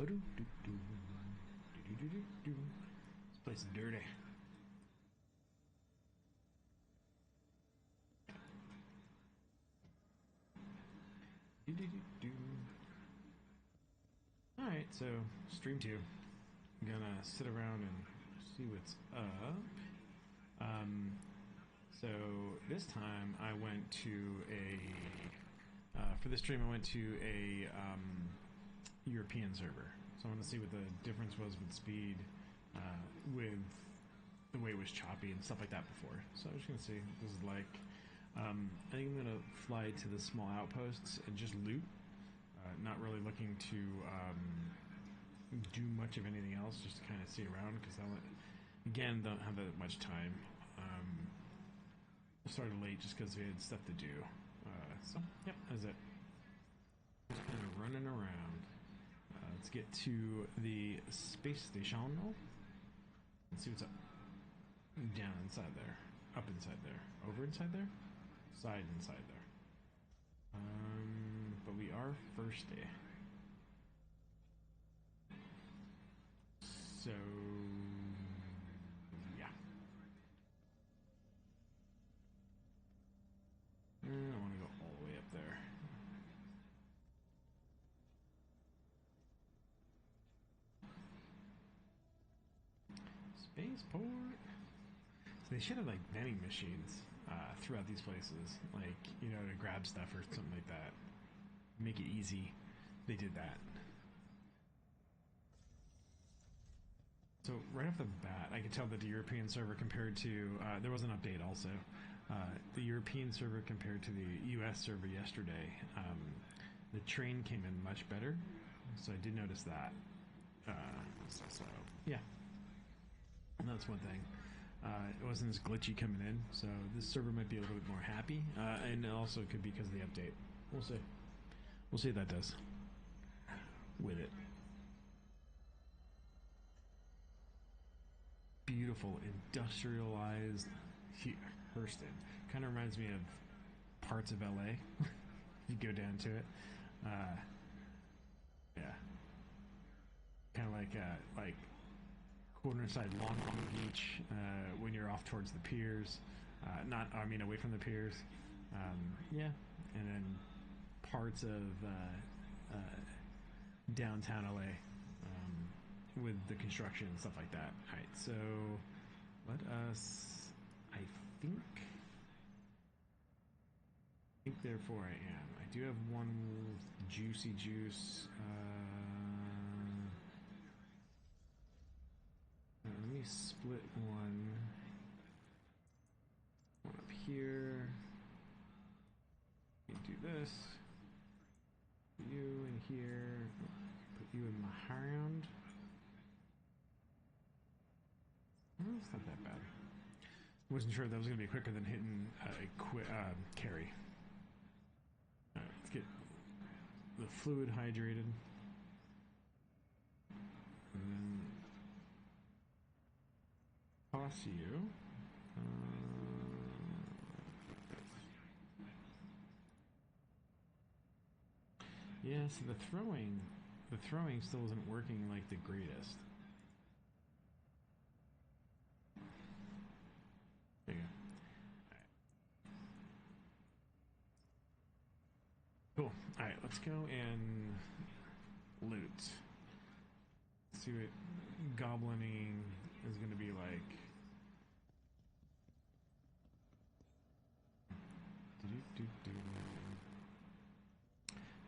This place is dirty. Alright, so stream 2. I'm gonna sit around and see what's up. So this time I went to for this stream I went to a European server. So I want to see what the difference was with speed, with the way it was choppy and stuff like that before. So I'm just gonna see what this is like. I think I'm gonna fly to the small outposts and just loot. Not really looking to do much of anything else, just to kind of see around, because I again don't have that much time. Started late just because we had stuff to do. So yep, that's it. Just kind of running around. Let's get to the space station. Let's see what's up. Down inside there, up inside there, over inside there, side inside there. But we are thirsty. So yeah. I want to go all the way up there. Spaceport. So they should have like vending machines throughout these places, like, you know, to grab stuff or something like that. Make it easy. They did that. So right off the bat, I could tell that the European server compared to there was an update also. The European server compared to the U.S. server yesterday, the train came in much better. So I did notice that. So yeah, and that's one thing. It wasn't as glitchy coming in, so this server might be a little bit more happy, and also it could be because of the update. We'll see. We'll see what that does with it. Beautiful, industrialized Hurston. Kind of reminds me of parts of LA. You go down to it. Yeah. Kind of like corner-side Long Beach when you're off towards the piers. I mean away from the piers. Yeah, and then parts of downtown LA with the construction and stuff like that. Alright, so let us, I think therefore I am. I do have one juicy juice. Let me split one up here. Do this. Put you in here. Put you in my hand. Well, it's not that bad. Wasn't sure if that was going to be quicker than hitting a carry. Alright, let's get the fluid hydrated. And then toss you. Yeah, so the throwing still isn't working like the greatest. There you go. Alright. Cool. Alright, let's go and loot. Let's see what goblining is going to be like.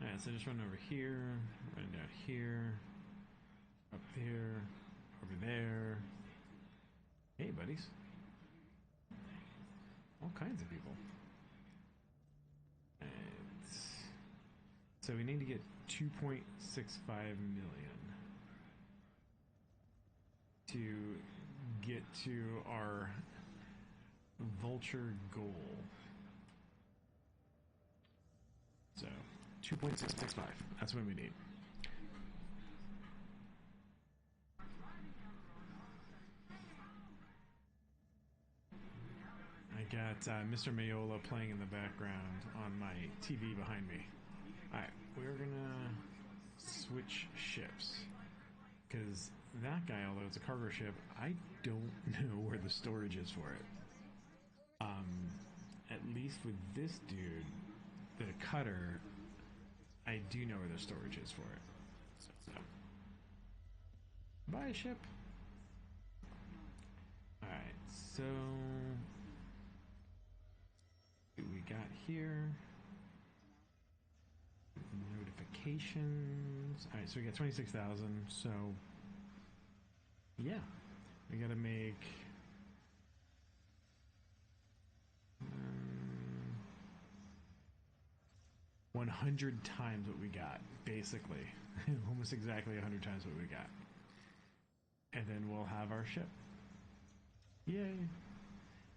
Alright, so just run over here, run down here, up there, over there. Hey, buddies. All kinds of people. And so we need to get 2.65 million to get to our vulture goal. So 2.665. That's what we need. I got Mr. Mayola playing in the background on my TV behind me. Alright, we're gonna switch ships. because that guy, although it's a cargo ship, I don't know where the storage is for it. At least with this dude, the cutter, I do know where the storage is for it. So, buy a ship. Alright, so what we got here? Notifications. Alright, so we got 26,000, so yeah. We gotta make 100 times what we got, basically. Almost exactly 100 times what we got. And then we'll have our ship. Yay!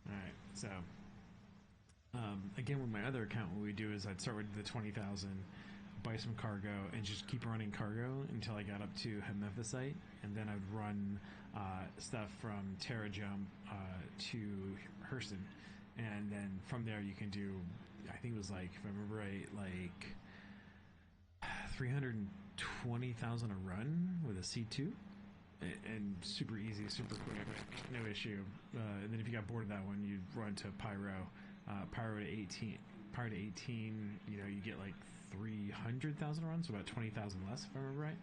Alright, so again, with my other account, what we do is I'd start with the 20,000, buy some cargo, and just keep running cargo until I got up to Hemephysite, and then I'd run stuff from Terra Jump to Hurston, and then from there you can do, I think it was like, if I remember right, like 320,000 a run with a C2. And super easy, super quick, no issue. And then if you got bored of that one, you'd run to Pyro. Pyro to 18. Pyro to 18, you know, you get like 300,000 runs, so about 20,000 less, if I remember right.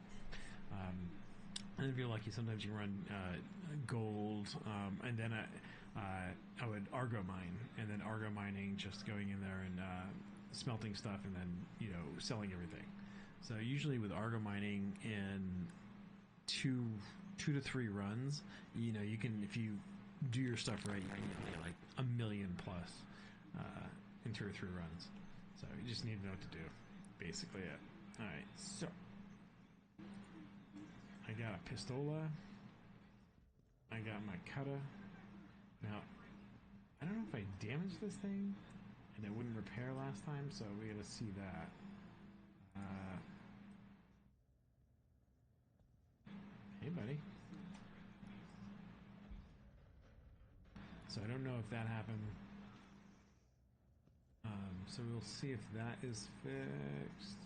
And if you're lucky, sometimes you run gold, and then I would Argo mine, and then Argo mining, just going in there and smelting stuff, and then, you know, selling everything. So usually with Argo mining in two to three runs, you know, you can, if you do your stuff right, you can get like 1 million plus in 2 or 3 runs. So you just need to know what to do. Basically it. Alright, so I got a pistola. I got my kata. Now, I don't know if I damaged this thing and it wouldn't repair last time, so we gotta see that. Hey, buddy. So I don't know if that happened. So we'll see if that is fixed.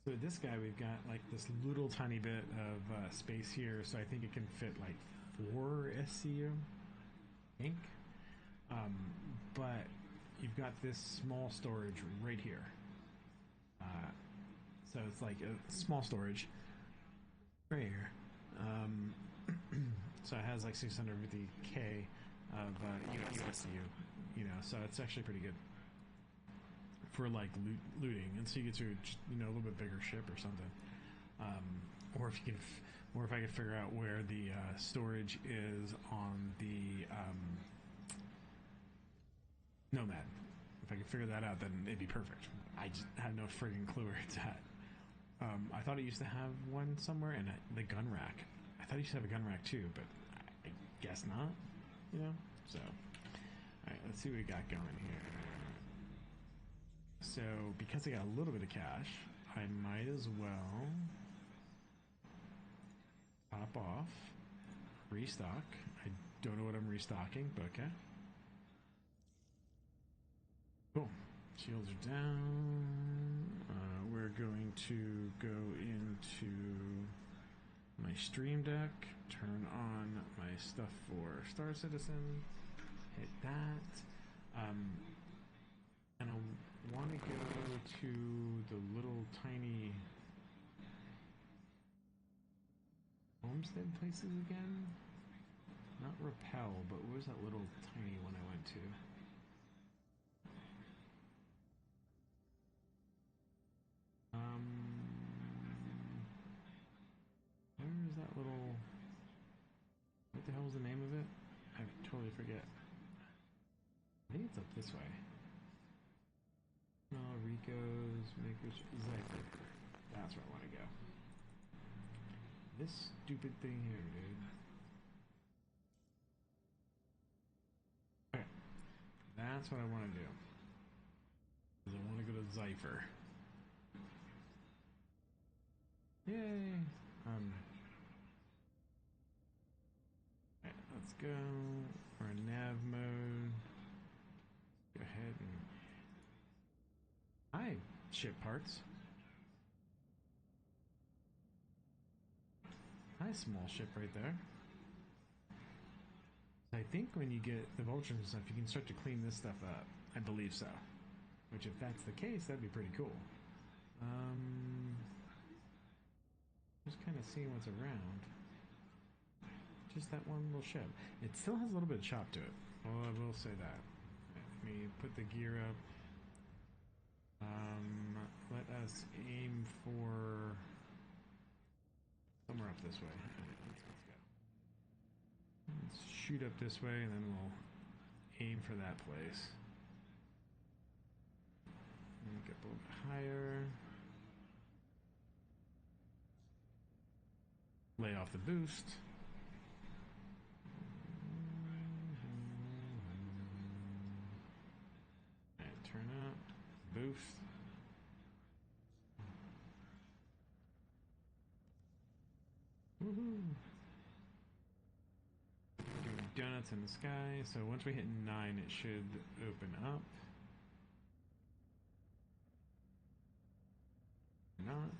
So with this guy, we've got like this little tiny bit of space here, so I think it can fit like 4 SCU, I think. But you've got this small storage right here. So it's like a small storage right here. So it has like 650K of USCU, you know, so it's actually pretty good for like looting, and so you get to, you know, a little bit bigger ship or something. Or if you can, or if I could figure out where the storage is on the Nomad. If I could figure that out, then it'd be perfect. I just had no friggin' clue where it's at. I thought it used to have one somewhere, and the gun rack. I thought it used to have a gun rack too, but I guess not. You know? So, alright, let's see what we got going here. So, because I got a little bit of cash, I might as well pop off, restock. I don't know what I'm restocking, but okay. Cool. Shields are down. We're going to go into my stream deck, turn on my stuff for Star Citizen, hit that, and I want to go to the little tiny homestead places again. Not Repel, but what was that little tiny one I went to? Where is that little... What the hell is the name of it? I totally forget. I think it's up this way. No, Rico's, Makers, Zypher. That's where I want to go. This stupid thing here, dude. Okay. That's what I want to do. Because I want to go to Zypher. Yay! Alright, let's go. We're in nav mode. Go ahead and... Hi, ship parts. Nice small ship right there. I think when you get the vultures and stuff, you can start to clean this stuff up. I believe so. Which, if that's the case, that'd be pretty cool. Just kind of seeing what's around. Just that one little ship. It still has a little bit of chop to it. Oh, I will say that. Let me put the gear up. Let us aim for somewhere up this way. Let's go. Let's shoot up this way, and then we'll aim for that place. And get a little bit higher. Lay off the boost. And turn up. Boost. Woohoo! Doing donuts in the sky. So once we hit 9, it should open up. Not.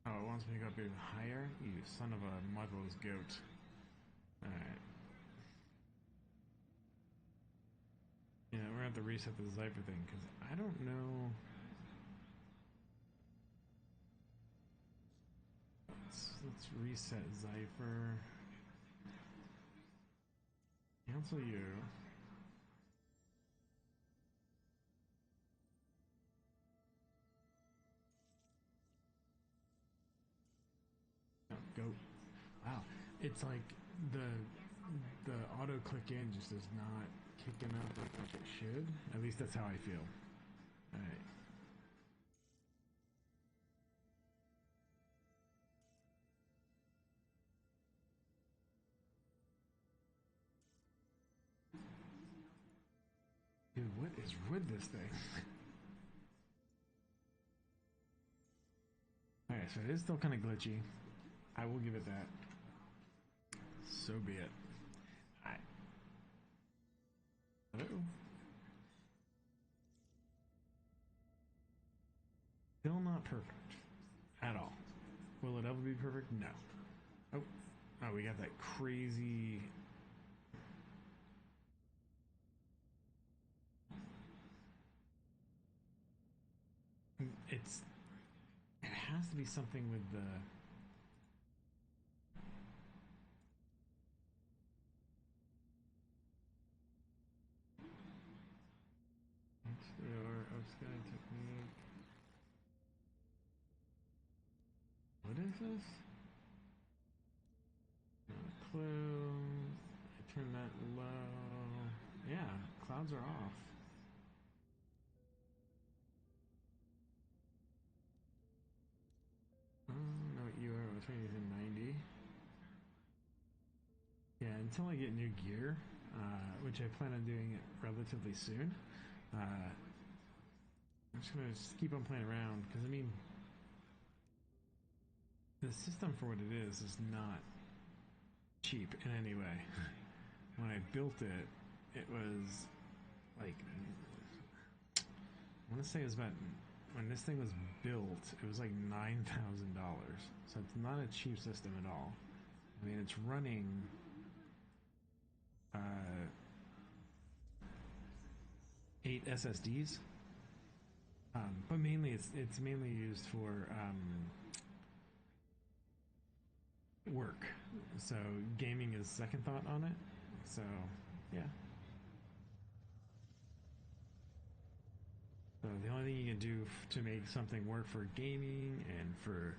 Oh, it wants me to go up even higher? You son of a motherless goat. Alright. Yeah, we're going to have to reset the Zypher thing, because I don't know... Let's reset Zypher. Cancel you. Go. Wow. It's like the auto click in just is not kicking up like it should. At least that's how I feel. Alright. Dude, what is with this thing? Alright, so it is still kind of glitchy. I will give it that. So be it. Alright. Uh-oh. Still not perfect. At all. Will it ever be perfect? No. Oh. Oh, we got that crazy... It has to be something with the... Upscale technique. What is this? Not a clue. I turn that low. Yeah, clouds are off. No, you are using 90. Yeah, until I get new gear, which I plan on doing it relatively soon. I'm just gonna keep on playing around because I mean, the system for what it is not cheap in any way. When I built it, it was like I want to say it was about when this thing was built, it was like $9,000. So it's not a cheap system at all. I mean, it's running. Eight SSDs, but mainly it's mainly used for work. So gaming is second thought on it. So yeah. So the only thing you can do to make something work for gaming and for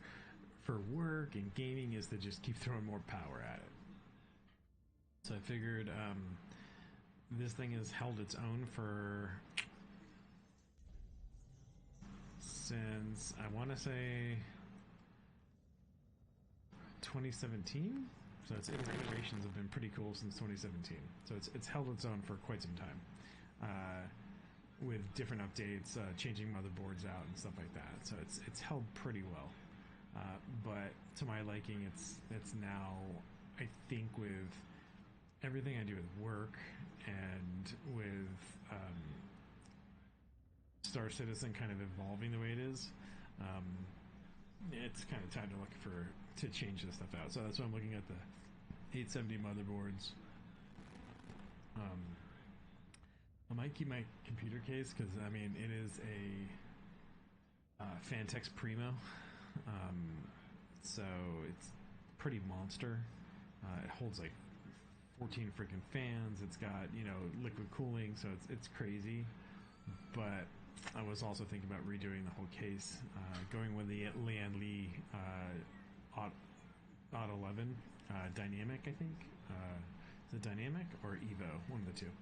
work and gaming is to just keep throwing more power at it. So I figured this thing has held its own for since I want to say 2017. So its iterations have been pretty cool since 2017. So it's held its own for quite some time, with different updates, changing motherboards out and stuff like that. So it's held pretty well. but to my liking, it's now, I think, with everything I do with work and with Star Citizen kind of evolving the way it is, it's kind of time to look to change this stuff out. So that's why I'm looking at the 870 motherboards. I might keep my computer case because I mean it is a Fantex Primo, so it's pretty monster. It holds like 14 freaking fans. It's got, you know, liquid cooling, so it's crazy. But I was also thinking about redoing the whole case, going with the Lian Li Odd 11 Dynamic, I think. Is it Dynamic or Evo? One of the two.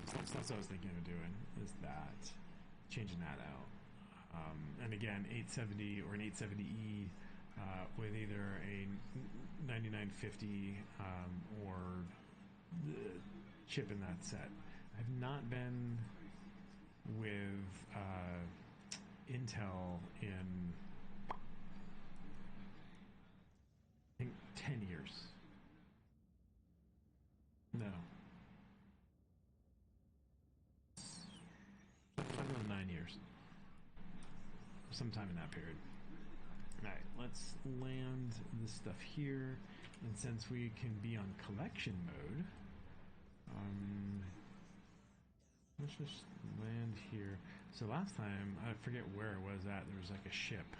So that's what I was thinking of doing, is that, changing that out. And again, 870 or an 870E with either a 9950 or the chip in that set. I've not been with Intel in, I think, 10 years. No. 9 years. Sometime in that period. Alright, let's land this stuff here. And since we can be on collection mode, let's just land here. So last time, I forget where it was at, there was like a ship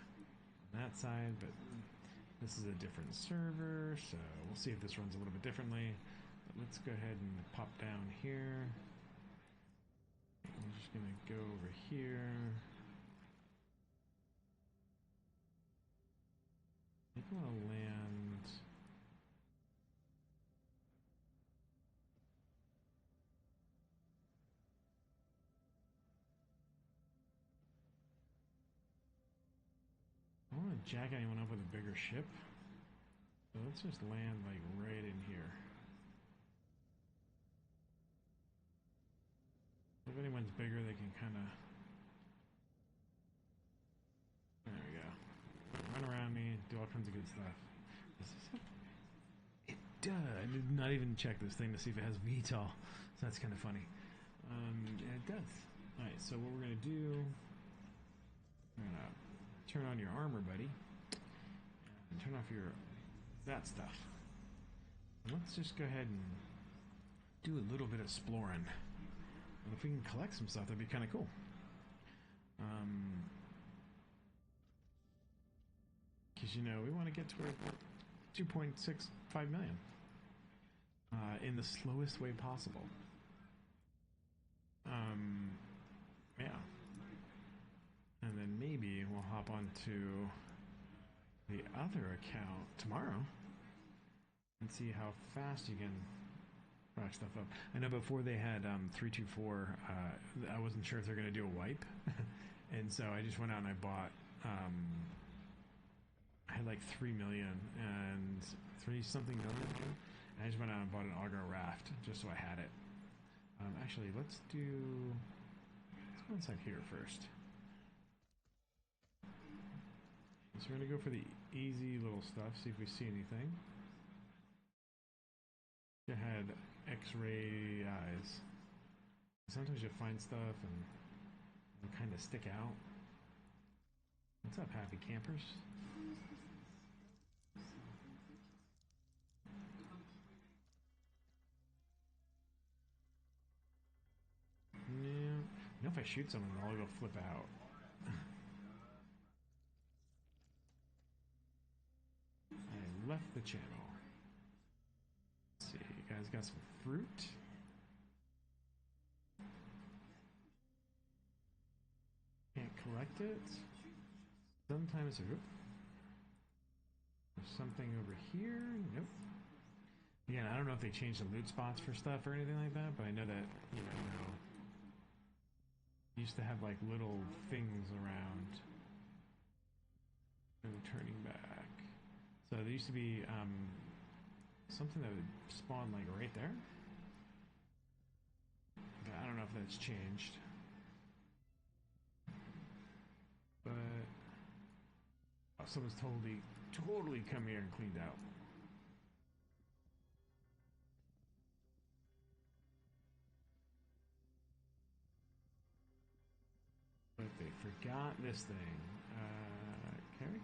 on that side, but this is a different server, so we'll see if this runs a little bit differently. But let's go ahead and pop down here. I'm just gonna go over here. I think I want to land. I don't want to jack anyone up with a bigger ship. So let's just land like right in here. If anyone's bigger, they can kind of. There we go. Run around me, do all kinds of good stuff. It does. I did not even check this thing to see if it has VTOL, so that's kind of funny. And it does. Alright, so what we're going to do, I'm going to turn on your armor, buddy, and turn off that stuff. And let's just go ahead and do a little bit of exploring. And if we can collect some stuff, that'd be kind of cool. Because, you know, we want to get to where 2.65 million in the slowest way possible. Yeah. And then maybe we'll hop onto the other account tomorrow and see how fast you can rack stuff up. I know before they had 324, I wasn't sure if they're going to do a wipe. And so I just went out and I bought, I had like 3 million and 3 something million. And I just went out and bought an auger raft just so I had it. Actually, let's go inside here first. So we're going to go for the easy little stuff, see if we see anything. I had X-ray eyes. Sometimes you find stuff and they kind of stick out. What's up, happy campers? You know, if I shoot someone, they'll all go flip out. I left the channel. Let's see, you guys got some fruit. Can't collect it. Sometimes there's something over here. Nope. Again, I don't know if they changed the loot spots for stuff or anything like that, but I know that, you know, used to have like little things around. And turning back. So there used to be something that would spawn like right there. But I don't know if that's changed. But Oh, someone's totally come here and cleaned out. But they forgot this thing. Carry?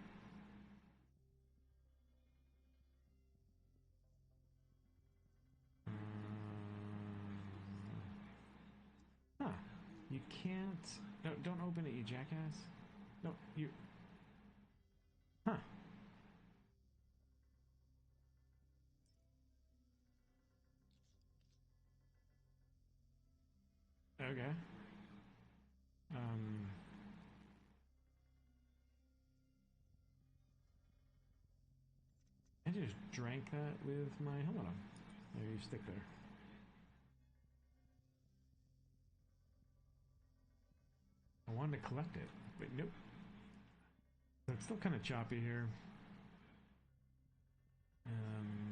Huh. You can't... No, don't open it, you jackass. No, you... Huh. Okay. Um... I just drank that with my helmet on. There, you stick there. I wanted to collect it, but nope. It's still kind of choppy here.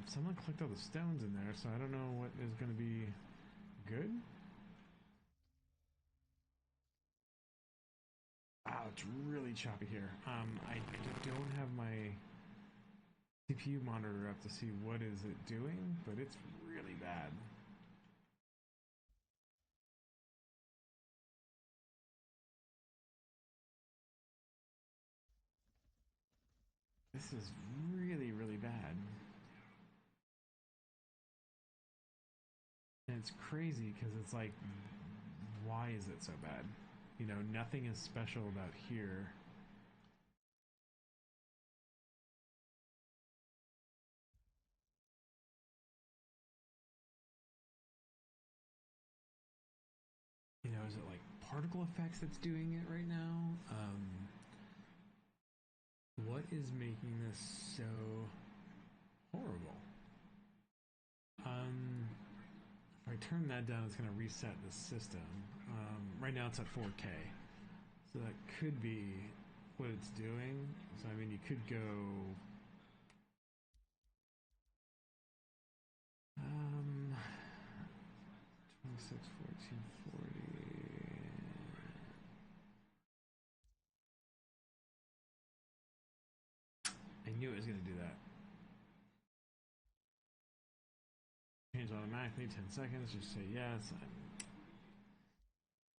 Someone clicked all the stones in there, so I don't know what is going to be good. Wow, it's really choppy here. I don't have my CPU monitor up to see what is it doing, but it's really bad. This is really bad. And it's crazy because it's like, why is it so bad? You know, nothing is special about here. You know, is it like particle effects that's doing it right now? What is making this so horrible? If I turn that down, it's going to reset the system. Right now it's at 4K. So that could be what it's doing. So, I mean, you could go... 26, 14, 40... I knew it was going to do that. Change automatically, 10 seconds, just say yes.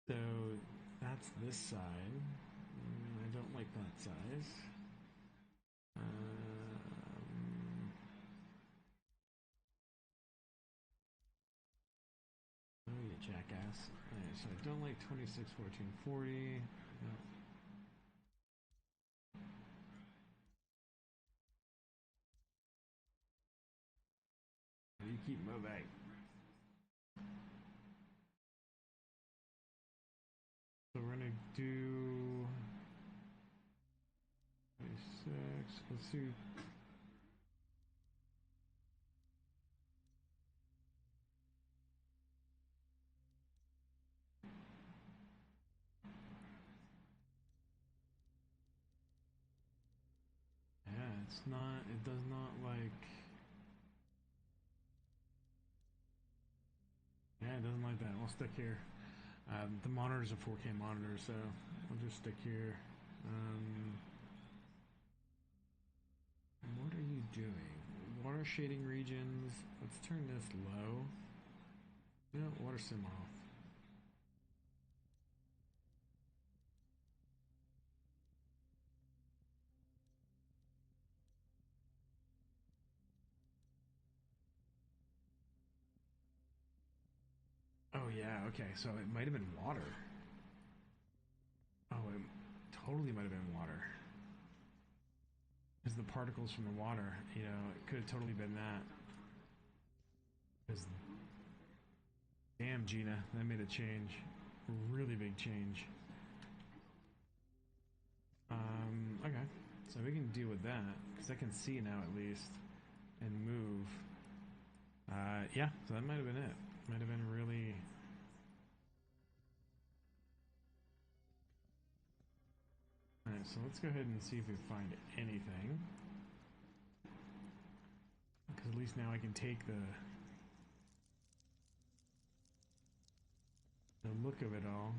So that's this side. I don't like that size. Oh, you jackass. Right, so I don't like 26, 14, 40. No. You keep moving. So we're gonna do 26. Let's do. Yeah, it's not. It does not like. Yeah, it doesn't like that. We'll stick here. The monitor is a 4K monitor, so we'll just stick here. What are you doing? Water shading regions. Let's turn this low. You know, water sim off. Oh yeah, okay. So it might have been water. Oh, it totally might have been water. Because the particles from the water, you know, it could have totally been that. Because damn, Gina, that made a change. A really big change. Okay. So we can deal with that. Because I can see now at least. And move. Yeah, so that might have been it. Might have been really... Alright, so let's go ahead and see if we find anything. Because at least now I can take the look of it all.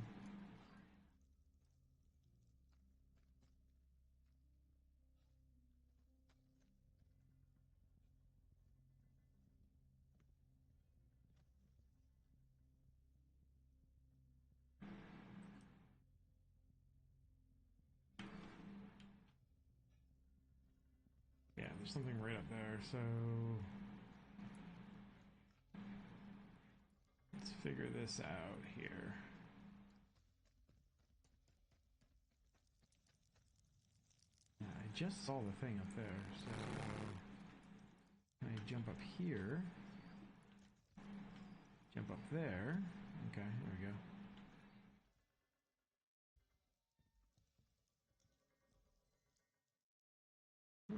there's something right up there, so let's figure this out here. I just saw the thing up there, so can I jump up here? Jump up there. Okay, there we go.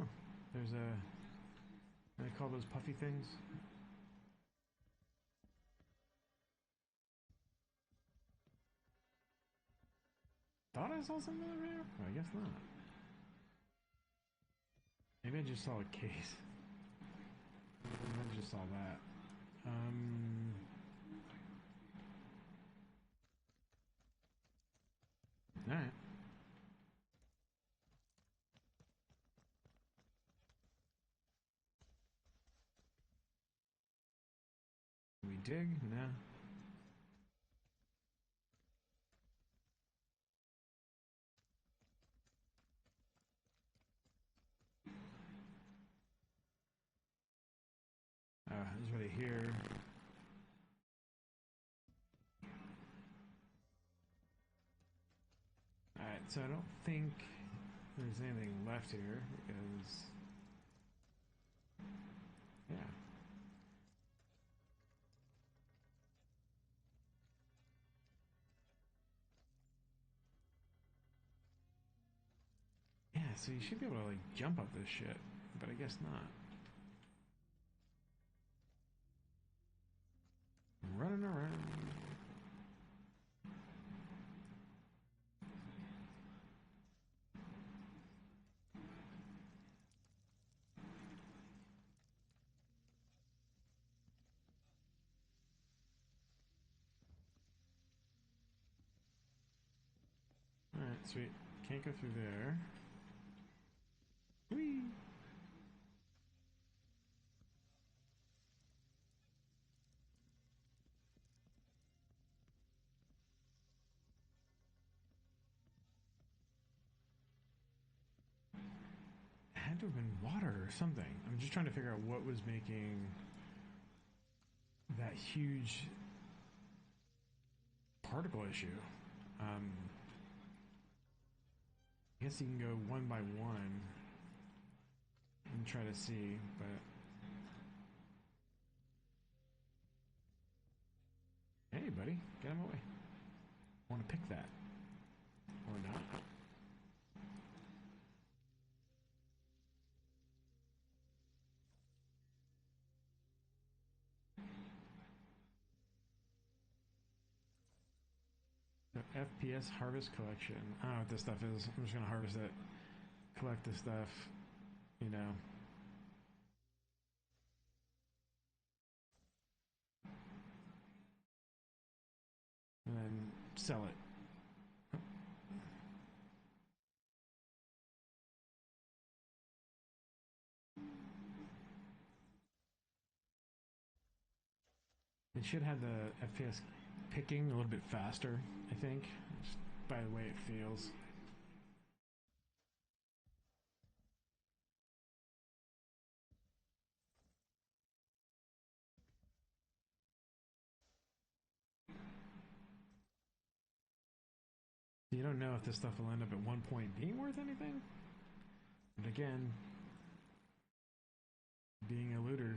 Oh, there's a... What do they call those puffy things? Thought I saw something over here? Well, I guess not. Maybe I just saw a case. Maybe I just saw that. Alright. We dig? No. There's right here. Alright, so I don't think there's anything left here because... Yeah. Yeah, so you should be able to, like, jump up this shit, but I guess not. Running around. Alright, sweet. Can't go through there. Whee! It had to have been water or something. I'm just trying to figure out what was making that huge particle issue. I guess you can go one by one and try to see, but hey, buddy, get him away. I want to pick that or not. So FPS harvest collection. I don't know what this stuff is. I'm just gonna harvest it, collect this stuff, you know. And then sell it. It should have the FPS picking a little bit faster, I think, just by the way it feels. You don't know if this stuff will end up at one point being worth anything. But again, being a looter.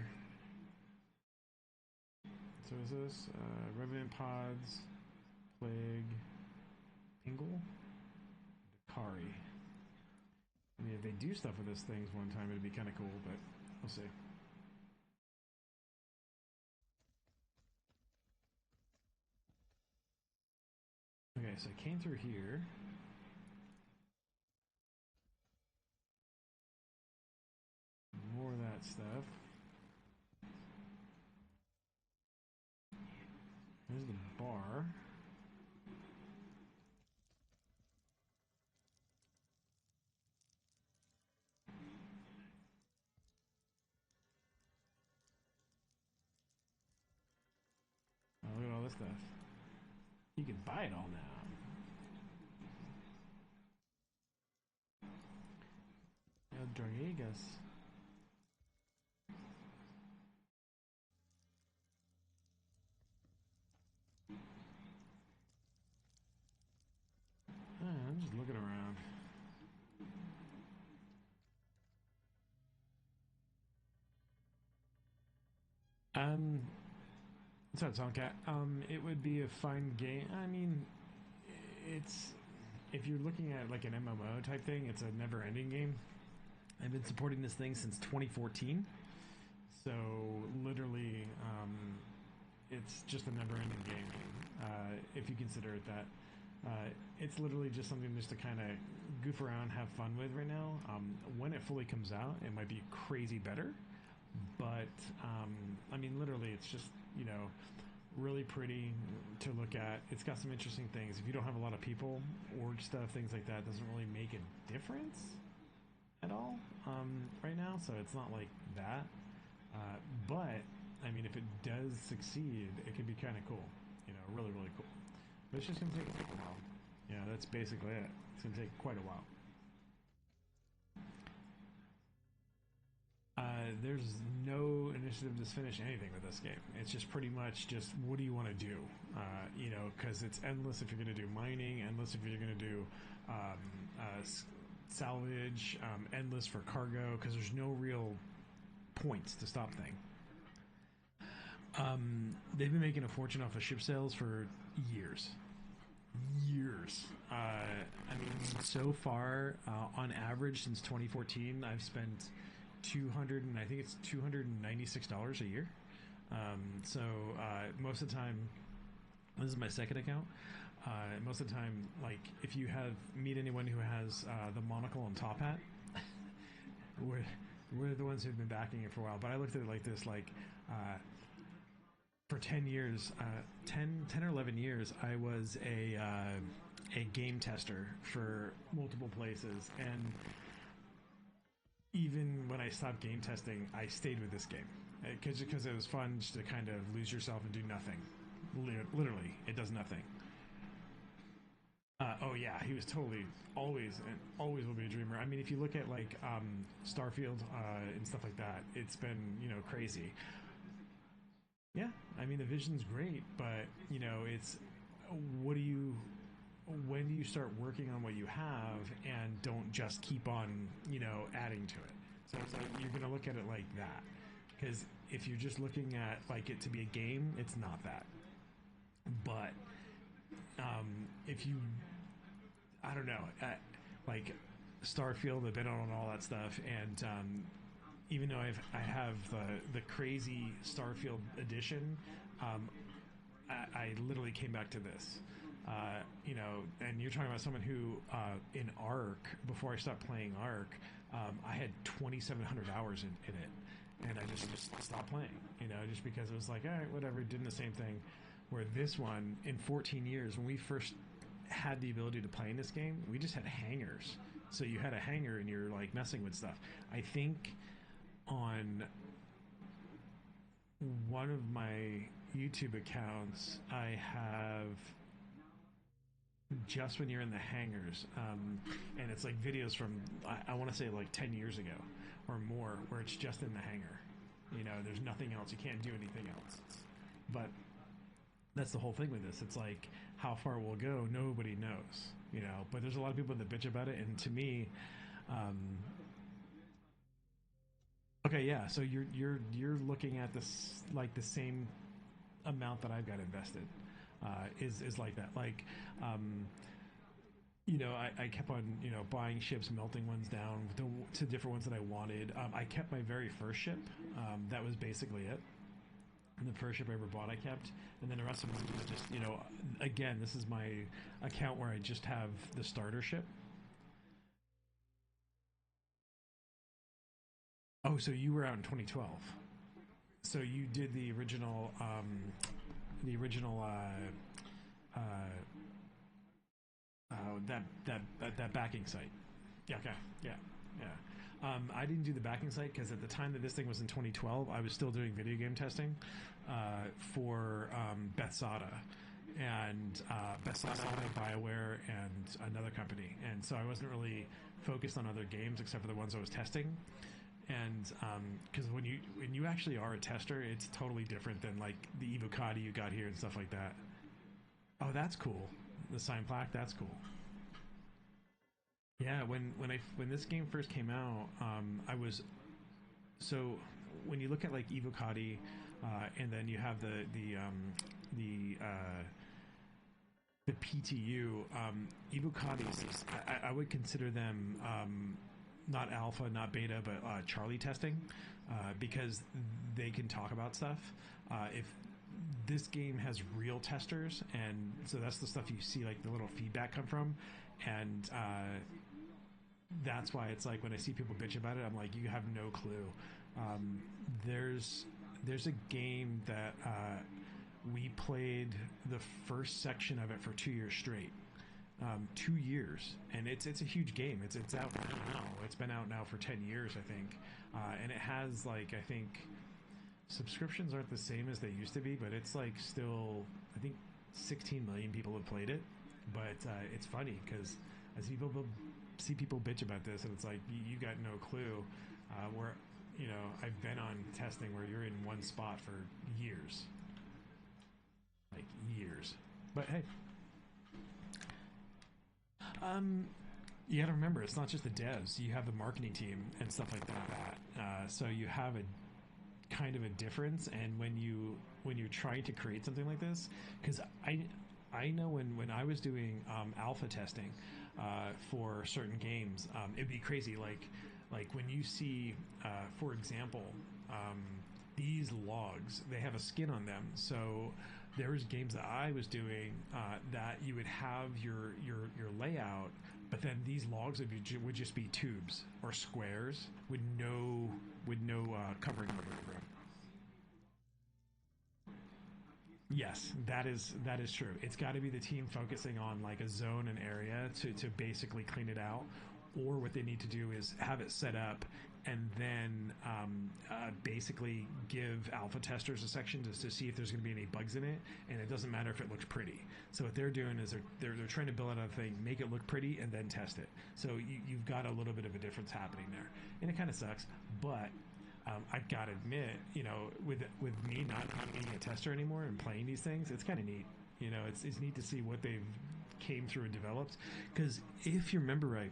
So is this Revenant Pods, Plague, Pingle, Dakari. I mean, if they do stuff with this thing one time, it'd be kind of cool, but we'll see. Okay, so I came through here. More of that stuff. There's the bar. Oh, look at all this stuff. You can buy it all now. El Dragas. What's up, Tomcat? It would be a fun game. I mean, it's if you're looking at like an MMO type thing, it's a never-ending game. I've been supporting this thing since 2014, so literally, it's just a never-ending game. If you consider it that, it's literally just something just to kind of goof around, have fun with right now. When it fully comes out, it might be crazy better, but I mean, literally, it's just really pretty to look at. It's got some interesting things. If you don't have a lot of people, org stuff, things like that, doesn't really make a difference at all right now. So it's not like that. But I mean, if it does succeed, it could be kind of cool. Really, really cool. But it's just gonna take a while. Yeah, that's basically it. It's gonna take quite a while. There's no initiative to finish anything with this game. It's just pretty much just what do you want to do? Because it's endless if you're going to do mining, endless if you're going to do salvage, endless for cargo, because there's no real points to stop thing. They've been making a fortune off of ship sales for years. I mean, so far, on average, since 2014, I've spent $296 a year. Most of the time, this is my second account. Most of the time, like if you meet anyone who has the monocle and top hat, we're the ones who've been backing it for a while. But I looked at it like this, for 10 years, 10 or 11 years, I was a game tester for multiple places, and even when I stopped game testing, I stayed with this game because it was fun just to kind of lose yourself and do nothing. Literally, it does nothing. Oh yeah, he was totally always will be a dreamer. I mean, if you look at like Starfield and stuff like that, it's been crazy. Yeah, I mean the vision's great, but it's when do you start working on what you have and don't just keep on adding to it? So it's like you're gonna look at it like that, because if you're just looking at like it to be a game, it's not that. But if you, I don't know, like Starfield, I've been on all that stuff, and even though I have the crazy Starfield edition, I literally came back to this. And you're talking about someone who in Ark, before I stopped playing Ark, I had 2,700 hours in it, and I just stopped playing. Just because it was like, all right, whatever, doing the same thing. Where this one, in 14 years, when we first had the ability to play in this game, we just had hangars. So you had a hangar and you're like messing with stuff. I think on one of my YouTube accounts, I have just when you're in the hangars, and it's like videos from I want to say like 10 years ago or more, where it's just in the hangar. There's nothing else. You can't do anything else. But that's the whole thing with this. It's like how far we'll go, nobody knows. But there's a lot of people that bitch about it, and to me, okay, yeah. So you're looking at this like the same amount that I've got invested. Is like that. Like, I kept on, buying ships, melting ones down to different ones that I wanted. I kept my very first ship. That was basically it. And the first ship I ever bought, I kept. And then the rest of them was just, again, this is my account where I just have the starter ship. Oh, so you were out in 2012. So you did the original that backing site. Yeah, okay, yeah. I didn't do the backing site because at the time that this thing was in 2012, I was still doing video game testing for Bethesda and Bethesda, BioWare, and another company, and so I wasn't really focused on other games except for the ones I was testing. And because when you actually are a tester, it's totally different than like the Evocati you got here and stuff like that. Oh, that's cool. The sign plaque, that's cool. Yeah, when this game first came out, I was so when you look at like Evocati and then you have the the PTU. Ibukadis, I would consider them not alpha, not beta, but Charlie testing, because they can talk about stuff. If this game has real testers, and so that's the stuff you see like the little feedback come from, and that's why it's like when I see people bitch about it, I'm like, you have no clue. There's a game that we played the first section of it for 2 years straight. 2 years, and it's a huge game. It's out now. It's been out now for 10 years, I think, and it has like, I think subscriptions aren't the same as they used to be, but it's like still, I think 16 million people have played it. But it's funny because as see people bitch about this, and it's like you got no clue. Where I've been on testing where you're in one spot for years, like years. But hey. You got to remember, it's not just the devs. You have the marketing team and stuff like that. So you have a kind of a difference. And when you're trying to create something like this, because I know when I was doing alpha testing for certain games, it'd be crazy. Like when you see, for example, these logs, they have a skin on them. So there was games that I was doing that you would have your layout, but then these logs would just be tubes or squares with no covering over them. Yes, that is true. It's got to be the team focusing on like a zone, an area to basically clean it out, or what they need to do is have it set up and then basically give alpha testers a section to see if there's going to be any bugs in it, and it doesn't matter if it looks pretty. So what they're doing is they're trying to build out a thing, make it look pretty, and then test it. So you've got a little bit of a difference happening there, and it kind of sucks. But I've got to admit, with me not being a tester anymore and playing these things, it's kind of neat. It's neat to see what they've came through and developed. Because if you remember right,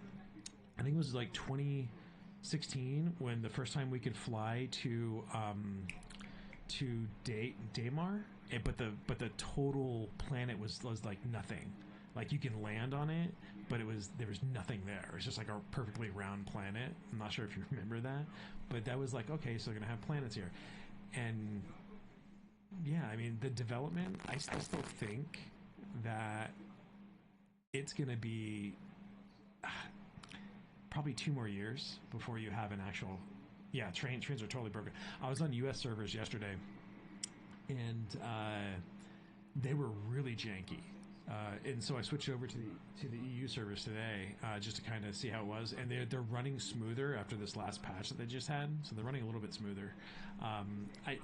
I think it was like 2016 when the first time we could fly to Daymar, but the total planet was like nothing. Like you can land on it, but there was nothing there. It was just like a perfectly round planet. I'm not sure if you remember that, but that was like, okay, so we're gonna have planets here, and yeah, I mean the development. I still think that it's gonna be probably 2 more years before you have an actual. Yeah, trains are totally broken. I was on U.S. servers yesterday, and they were really janky. And so I switched over to the EU servers today just to kind of see how it was, and they're running smoother after this last patch that they just had, so they're running a little bit smoother.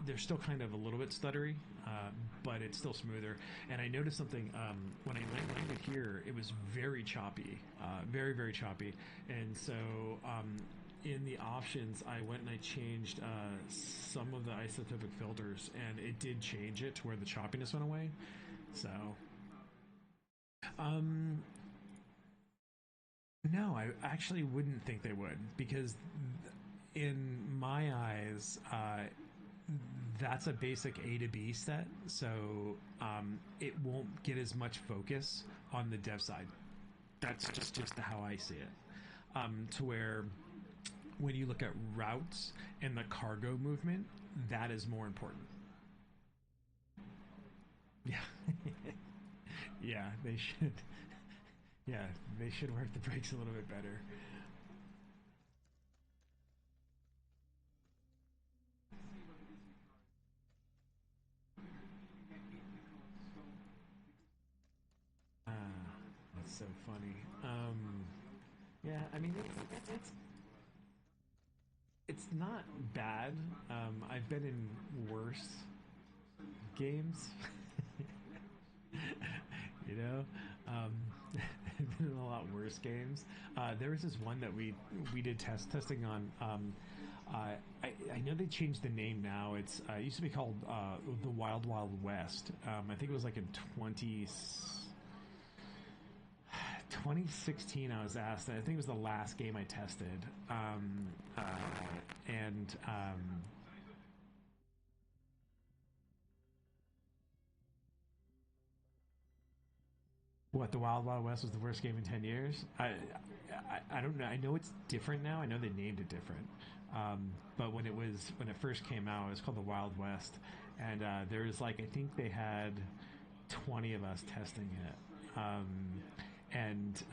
They're still kind of a little bit stuttery, but it's still smoother. And I noticed something when I landed here; it was very choppy, very very choppy. And so in the options, I went and I changed some of the isotopic filters, and it did change it to where the choppiness went away. So. No, I actually wouldn't think they would, because in my eyes, that's a basic A to B set, so it won't get as much focus on the dev side. That's just how I see it. To where when you look at routes and the cargo movement, that is more important. Yeah. Yeah, they should. Yeah, they should work the brakes a little bit better. Ah, that's so funny. Yeah, I mean it's not bad. I've been in worse games. you know um, I've been in a lot worse games. There was this one that we did testing on. I know they changed the name now. It used to be called the Wild Wild West. I think it was like in 2016 I was asked. I think it was the last game I tested. And What, the Wild Wild West was the worst game in 10 years? I don't know. I know it's different now. I know they named it different. But when it first came out, it was called the Wild West, and there was like, I think they had 20 of us testing it, and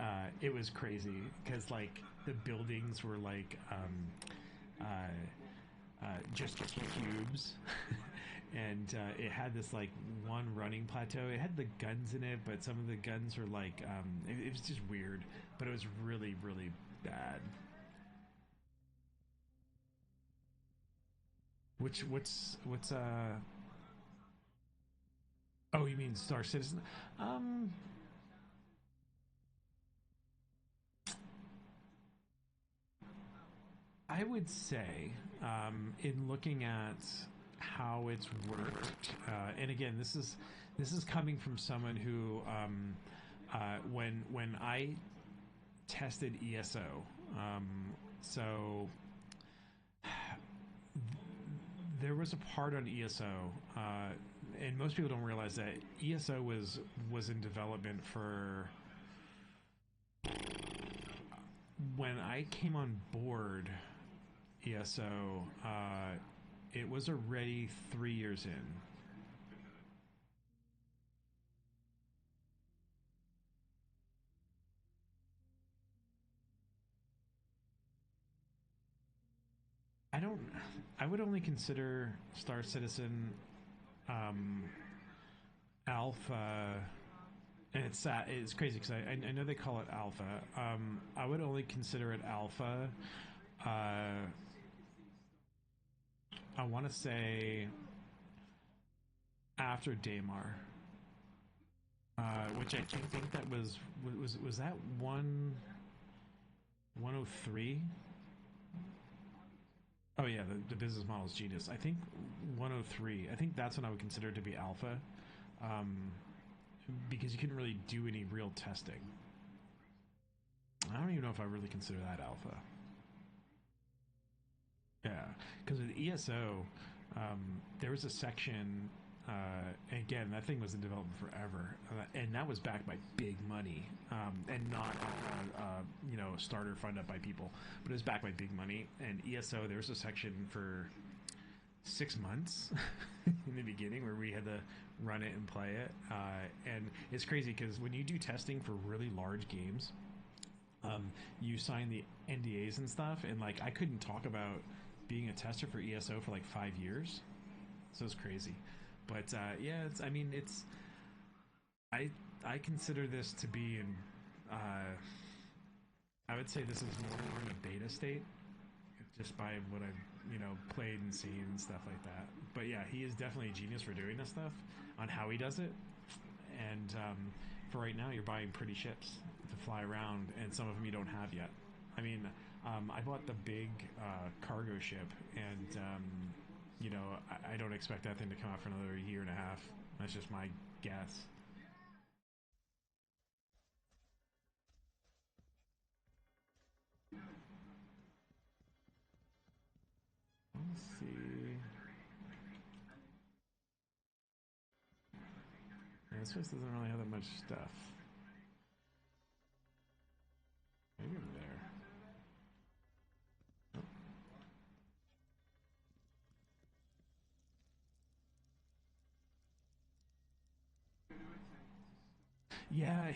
it was crazy because like the buildings were like just cubes. And it had this like one running plateau. It had the guns in it, but some of the guns were like it was just weird. But it was really really bad. What's Oh, you mean Star Citizen? Um, I would say, in looking at how it's worked, and again, this is coming from someone who, when I tested ESO, so there was a part on ESO, and most people don't realize that ESO was in development for when I came on board ESO. It was already 3 years in. I don't. I would only consider Star Citizen um, alpha, and it's crazy because I know they call it alpha. I would only consider it alpha. Uh, I want to say after Daymar, which I think that was that 103. Oh yeah, the business model is genius. I think 103. I think that's what I would consider to be alpha, um, because you couldn't really do any real testing. I don't even know if I really consider that alpha. Yeah, because with ESO, there was a section. Again, that thing was in development forever, and that was backed by big money, and not starter fund up by people, but it was backed by big money. And ESO, there was a section for 6 months in the beginning where we had to run it and play it, and it's crazy because when you do testing for really large games, you sign the NDAs and stuff, and like I couldn't talk about being a tester for ESO for like 5 years, so it's crazy. But yeah, I mean, I I consider this to be in. I would say this is more in a beta state, just by what I've played and seen and stuff like that. But yeah, he is definitely a genius for doing this stuff on how he does it. And for right now, you're buying pretty ships to fly around, and some of them you don't have yet. I mean, I bought the big cargo ship, and I don't expect that thing to come out for another year and a half. That's just my guess. Let's see. Yeah, this place doesn't really have that much stuff. Maybe over there. Oh. Yeah,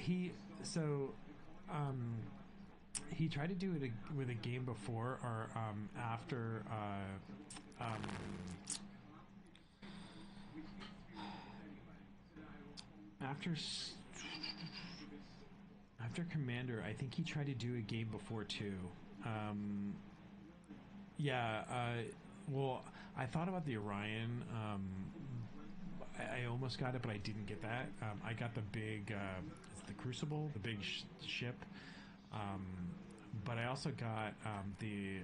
um, he tried to do it with a game before or after after Commander. I think he tried to do a game before too. Um, yeah, well, I thought about the Orion. I almost got it, but I didn't get that. I got the big, it's the Crucible, the big ship. Um, but I also got the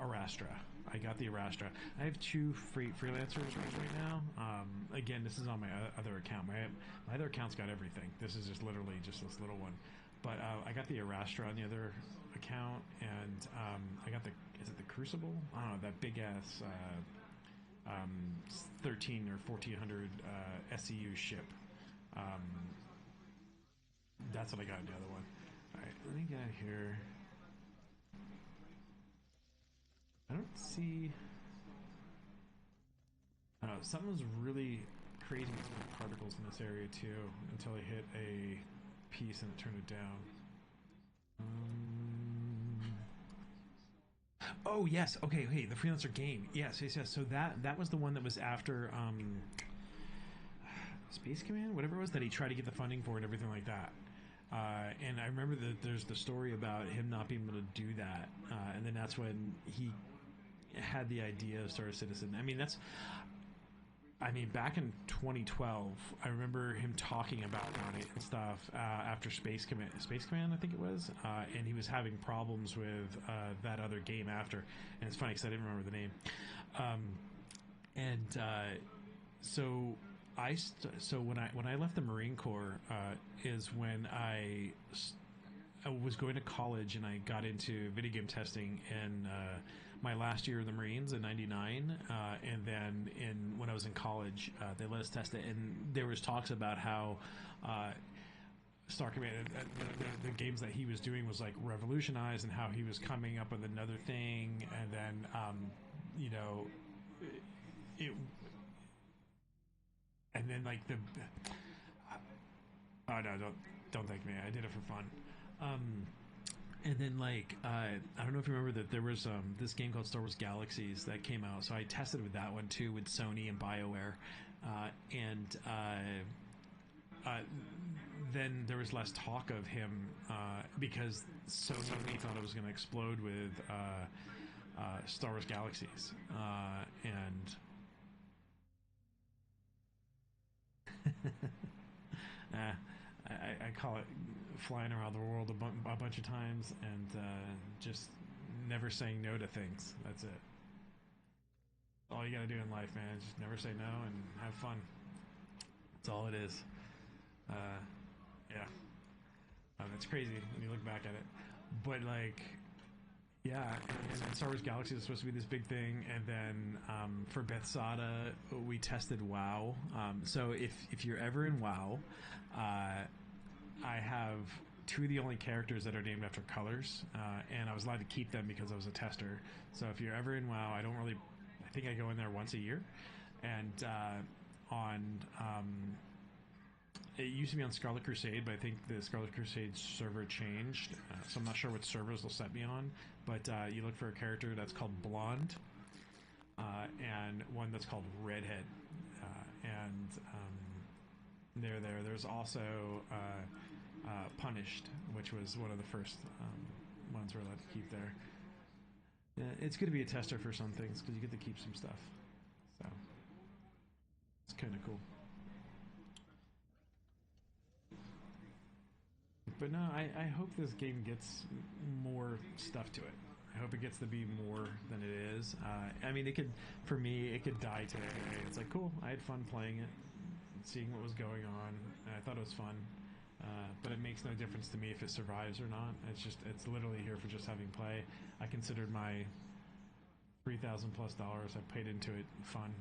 Arastra. I got the Arastra. I have two freelancers right now. Again, this is on my other account. My other account's got everything. This is just literally just this little one. But I got the Arastra on the other account, and I got the is it the Crucible? I don't know, that big ass 13 or 1400 SEU ship. Um, That's what I got in the other one. All right, let me get out here. I don't see. I don't know. Something was really crazy with particles in this area too until I hit a piece and it turned it down. Oh yes, okay, the freelancer game. Yes, yes, yes. So that was the one that was after Space Command, whatever it was that he tried to get the funding for and everything like that. And I remember that there's the story about him not being able to do that, and then that's when he had the idea of Star Citizen. I mean, back in 2012, I remember him talking about it and stuff after Space Command, I think it was, and he was having problems with that other game after. And it's funny because I didn't remember the name. And so so when I left the Marine Corps is when I was going to college and I got into video game testing in my last year of the Marines in '99, and then when I was in college, they let us test it, and there was talks about how Star Command, the games that he was doing was like revolutionized, and how he was coming up with another thing, and then you know, it, and then like the oh no, don't thank me, I did it for fun. And then like I don't know if you remember that there was this game called Star Wars Galaxies that came out, so I tested with that one too with Sony and BioWare, and then there was less talk of him because Sony thought it was going to explode with Star Wars Galaxies, and I call it flying around the world a bunch of times and just never saying no to things. That's it. All you gotta do in life, man. Just never say no and have fun. That's all it is. Yeah. That's crazy when you look back at it. But like, yeah, and Star Wars Galaxy was supposed to be this big thing, and then for Bethesda, we tested WoW. So if you're ever in WoW, I have two of the only characters that are named after colors, and I was allowed to keep them because I was a tester. So if you're ever in WoW, I think I go in there once a year, and on it used to be on Scarlet Crusade, but I think the Scarlet Crusade server changed, so I'm not sure what servers they'll set me on. But you look for a character that's called Blonde, and one that's called Redhead, and there's also Punished, which was one of the first ones we're allowed to keep there. It's good to be a tester for some things because you get to keep some stuff, so it's kind of cool. But no, I hope this game gets more stuff to it. I hope it gets to be more than it is. I mean, for me, it could die today. It's like, cool, I had fun playing it, seeing what was going on, and I thought it was fun. But it makes no difference to me if it survives or not. It's literally here for just having play. I considered my $3,000+ I paid into it fun,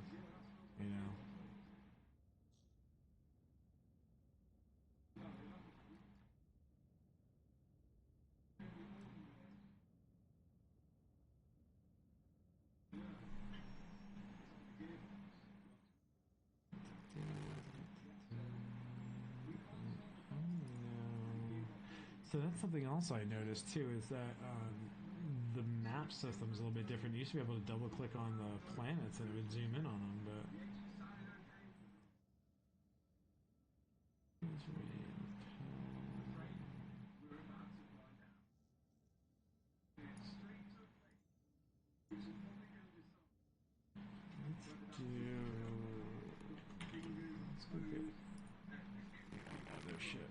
you know. So that's something else I noticed too, is that the map system is a little bit different. You used to be able to double click on the planets and it would zoom in on them, but let's go get other ships.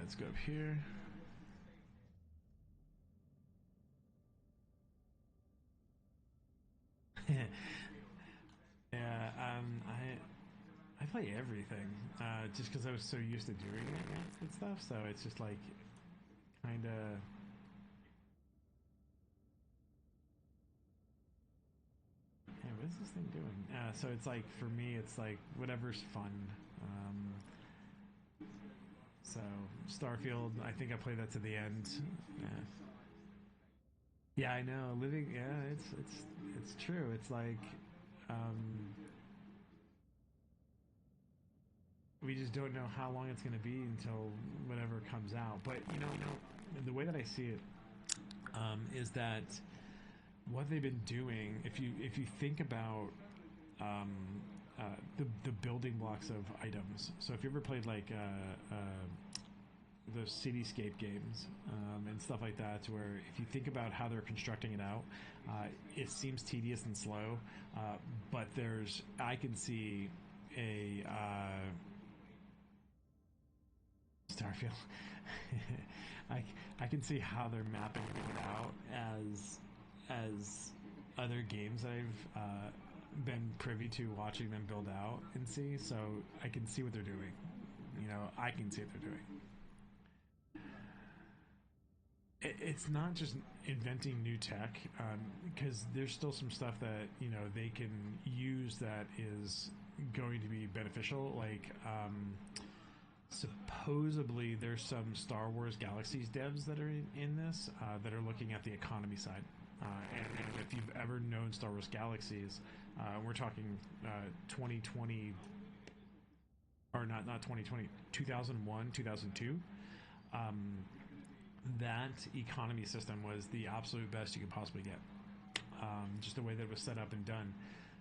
Let's go up here. Yeah, I play everything, just because I was so used to doing it and stuff. So it's just like kind of. Hey, what is this thing doing? So it's like for me, it's like whatever's fun. So Starfield, I think I played that to the end. Yeah, yeah, I know. Living, yeah, it's true. It's like um, we just don't know how long it's going to be until whatever comes out. But the way that I see it is that what they've been doing. If you think about um, the building blocks of items. So if you ever played like the cityscape games and stuff like that, to where if you think about how they're constructing it out, it seems tedious and slow, but I can see a Starfield. I can see how they're mapping it out as other games I've been privy to watching them build out and see. So I can see what they're doing. I can see what they're doing. It's not just inventing new tech, because there's still some stuff that they can use that is going to be beneficial. Like supposedly there's some Star Wars Galaxies devs that are in this that are looking at the economy side. And if you've ever known Star Wars Galaxies, we're talking 2020, or not 2020, 2001, 2002. That economy system was the absolute best you could possibly get. Just the way that it was set up and done.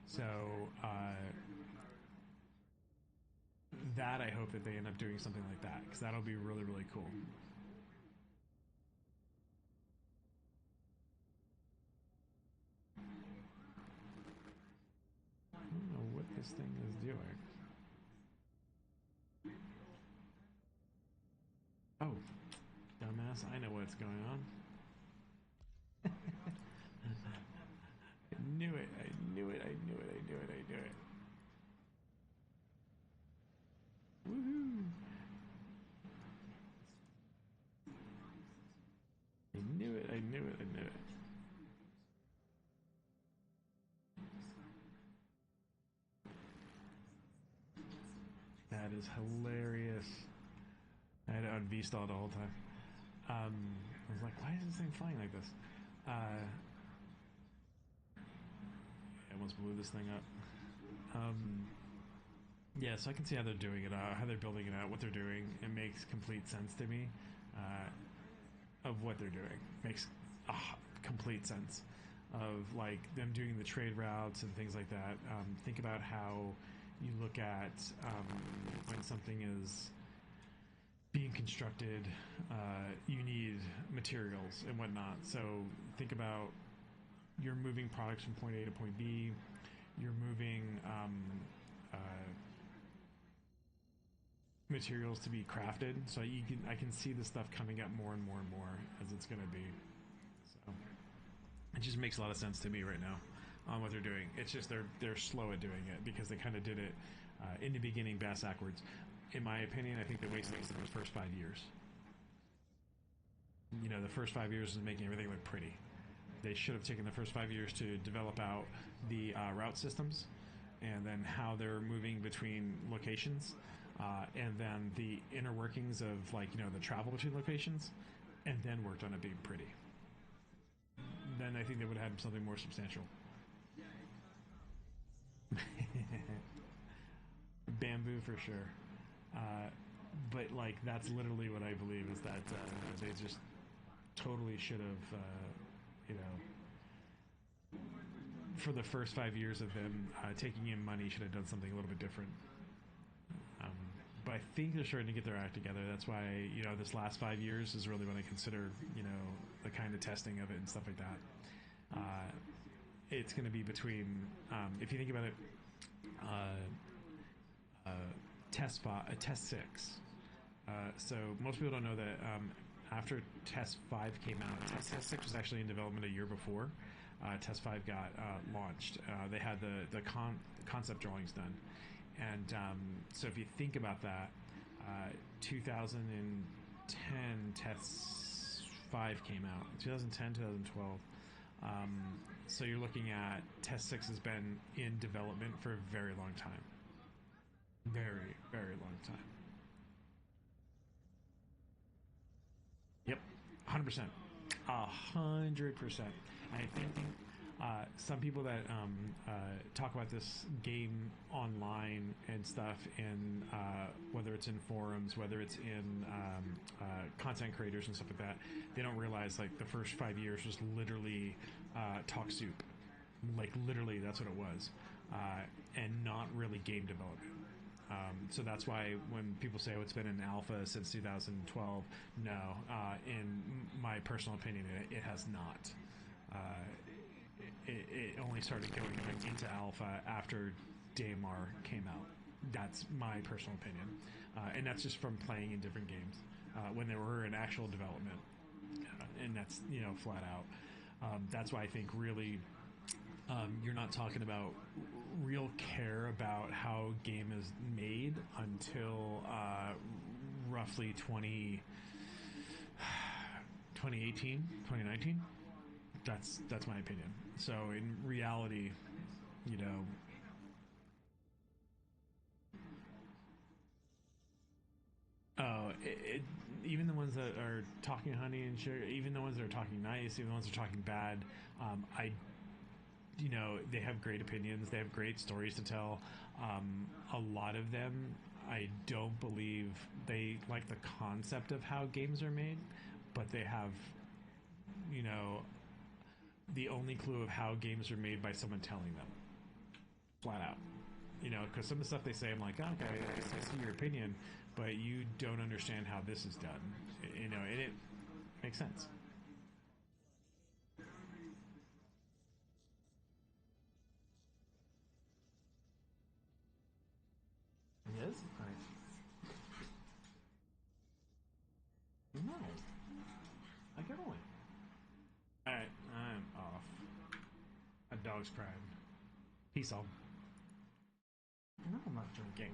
So that I hope that they end up doing something like that, because that'll be really, really cool. I don't know what this thing is doing. Oh, dumbass, I know what's going on. I knew it, I knew it, I knew it, I knew it, I knew it. Woohoo! I knew it, I knew it, I knew it. That is hilarious. I had it on V-stall the whole time. I was like, why is this thing flying like this? I almost blew this thing up. Yeah, so I can see how they're doing it, how they're building it out, what they're doing. It makes complete sense to me of what they're doing. Makes complete sense of like them doing the trade routes and things like that. Think about how you look at when something is being constructed, you need materials and whatnot. So think about you're moving products from point A to point B. You're moving materials to be crafted. So I can see the stuff coming up more and more and more as it's going to be. So it just makes a lot of sense to me right now on what they're doing. It's just they're slow at doing it because they kind of did it in the beginning bass backwards. In my opinion, I think they wasted the first 5 years. The first 5 years is making everything look pretty. They should have taken the first 5 years to develop out the route systems, and then how they're moving between locations, and then the inner workings of the travel between locations, and then worked on it being pretty. Then I think they would have had something more substantial. Bamboo for sure. But that's literally what I believe is that they just totally should have, for the first 5 years of them taking in money, should have done something a little bit different. But I think they're starting to get their act together. That's why this last 5 years is really when I consider the kind of testing of it and stuff like that. It's going to be between, if you think about it, test 6. So most people don't know that after Test 5 came out, Test 6 was actually in development a year before Test 5 got launched. They had the concept drawings done, And so if you think about that, 2010 Test 5 came out. 2010, 2012. So you're looking at Test 6 has been in development for a very long time. Very, very long time. Yep, 100%. 100%. I think some people that talk about this game online and stuff, in whether it's in forums, whether it's in content creators and stuff like that, they don't realize like the first 5 years was literally talk soup. Like literally, that's what it was, and not really game development. So that's why when people say, oh, it's been in alpha since 2012, no. In my personal opinion, it has not. It only started going into alpha after DMR came out. That's my personal opinion. And that's just from playing in different games when they were in actual development. And that's, flat out. That's why I think really you're not talking about real care about how game is made until roughly 2018, 2019. That's my opinion. So in reality, even the ones that are talking honey and sugar, even the ones that are talking nice, even the ones that are talking bad, they have great opinions. They have great stories to tell. A lot of them, I don't believe they like the concept of how games are made, but they have, the only clue of how games are made by someone telling them, flat out. Because some of the stuff they say, I'm like, okay, I see your opinion, but you don't understand how this is done. And it makes sense. Yes? Nice. No. I can only. Alright, I'm off. A dog's crying. Peace all. No, I'm not drinking.